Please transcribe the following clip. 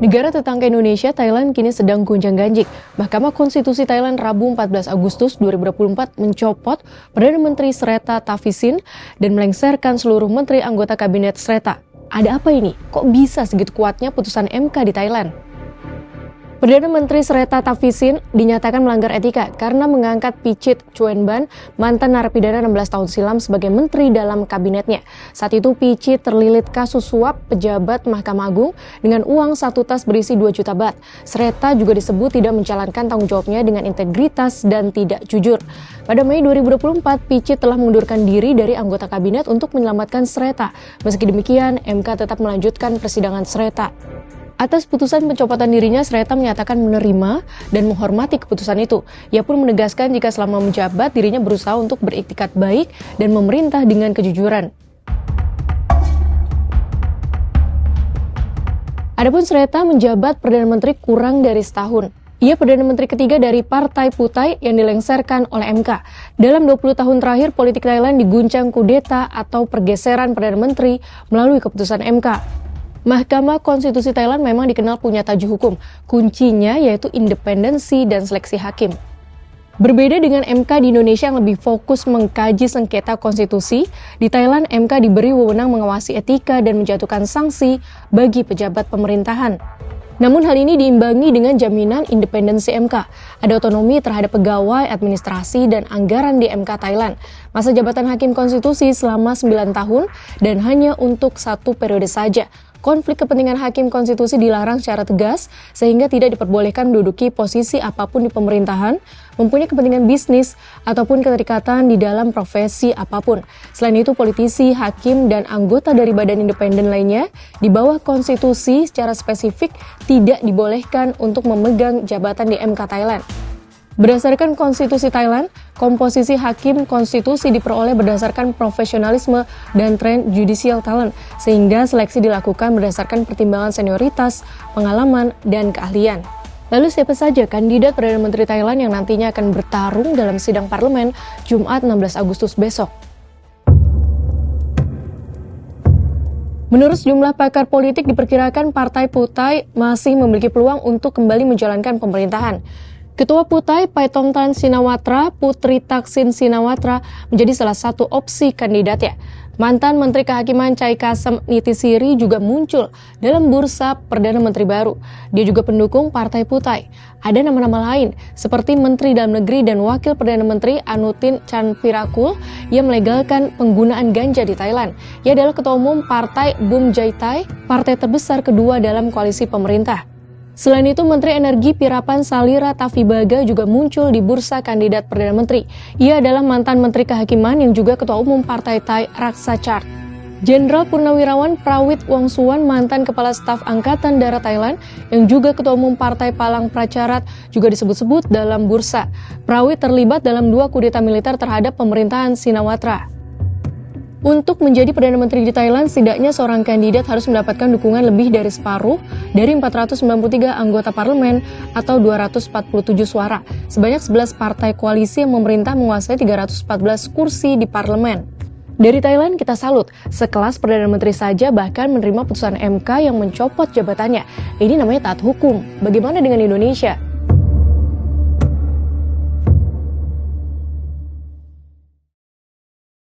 Negara tetangga Indonesia, Thailand, kini sedang gonjang-ganjing. Mahkamah Konstitusi Thailand Rabu 14 Agustus 2024 mencopot Perdana Menteri Srettha Thavisin dan melengsarkan seluruh menteri anggota kabinet Srettha. Ada apa ini? Kok bisa segitu kuatnya putusan MK di Thailand? Perdana Menteri Srettha Thavisin dinyatakan melanggar etika karena mengangkat Pichit Chuenban, mantan narapidana 16 tahun silam sebagai menteri dalam kabinetnya. Saat itu Pichit terlilit kasus suap pejabat Mahkamah Agung dengan uang satu tas berisi 2 juta baht. Srettha juga disebut tidak menjalankan tanggung jawabnya dengan integritas dan tidak jujur. Pada Mei 2024, Pichit telah mengundurkan diri dari anggota kabinet untuk menyelamatkan Srettha. Meski demikian, MK tetap melanjutkan persidangan Srettha. Atas putusan pencopotan dirinya, Srettha menyatakan menerima dan menghormati keputusan itu. Ia pun menegaskan jika selama menjabat dirinya berusaha untuk beriktikat baik dan memerintah dengan kejujuran. Adapun Srettha menjabat Perdana Menteri kurang dari setahun. Ia Perdana Menteri ketiga dari Partai Phuthay yang dilengsarkan oleh MK. Dalam 20 tahun terakhir, politik Thailand diguncang kudeta atau pergeseran Perdana Menteri melalui keputusan MK. Mahkamah Konstitusi Thailand memang dikenal punya tajuk hukum. Kuncinya yaitu independensi dan seleksi hakim. Berbeda dengan MK di Indonesia yang lebih fokus mengkaji sengketa konstitusi, di Thailand MK diberi wewenang mengawasi etika dan menjatuhkan sanksi bagi pejabat pemerintahan. Namun hal ini diimbangi dengan jaminan independensi MK. Ada otonomi terhadap pegawai, administrasi, dan anggaran di MK Thailand. Masa jabatan hakim konstitusi selama 9 tahun dan hanya untuk 1 periode saja. Konflik kepentingan hakim konstitusi dilarang secara tegas sehingga tidak diperbolehkan menduduki posisi apapun di pemerintahan, mempunyai kepentingan bisnis, ataupun keterikatan di dalam profesi apapun. Selain itu, politisi, hakim, dan anggota dari badan independen lainnya di bawah konstitusi secara spesifik tidak dibolehkan untuk memegang jabatan di MK Thailand. Berdasarkan konstitusi Thailand, komposisi hakim konstitusi diperoleh berdasarkan profesionalisme dan tren judicial talent, sehingga seleksi dilakukan berdasarkan pertimbangan senioritas, pengalaman, dan keahlian. Lalu siapa saja kandidat Perdana Menteri Thailand yang nantinya akan bertarung dalam sidang parlemen Jumat 16 Agustus besok? Menurut sejumlah pakar politik, diperkirakan Partai Phuthay masih memiliki peluang untuk kembali menjalankan pemerintahan. Ketua Phuthay, Paetongtarn Shinawatra, Putri Thaksin Shinawatra menjadi salah satu opsi kandidatnya. Mantan Menteri Kehakiman Chaikasem Nitisiri juga muncul dalam bursa Perdana Menteri baru. Dia juga pendukung Partai Phuthay. Ada nama-nama lain, seperti Menteri Dalam Negeri dan Wakil Perdana Menteri Anutin Chanvirakul yang melegalkan penggunaan ganja di Thailand. Ia adalah Ketua Umum Partai Bum Jai Thai, partai terbesar kedua dalam koalisi pemerintah. Selain itu, Menteri Energi Pirapan Salira Tafibaga juga muncul di bursa kandidat Perdana Menteri. Ia adalah mantan Menteri Kehakiman yang juga Ketua Umum Partai Thai Raksa Chart. Jenderal Purnawirawan Prawit Wongsuwan, mantan Kepala Staf Angkatan Darat Thailand yang juga Ketua Umum Partai Palang Pracharat juga disebut-sebut dalam bursa. Prawit terlibat dalam 2 kudeta militer terhadap pemerintahan Shinawatra. Untuk menjadi Perdana Menteri di Thailand, setidaknya seorang kandidat harus mendapatkan dukungan lebih dari separuh dari 493 anggota parlemen atau 247 suara. Sebanyak 11 partai koalisi yang memerintah menguasai 314 kursi di parlemen. Dari Thailand kita salut, sekelas Perdana Menteri saja bahkan menerima putusan MK yang mencopot jabatannya. Ini namanya taat hukum. Bagaimana dengan Indonesia?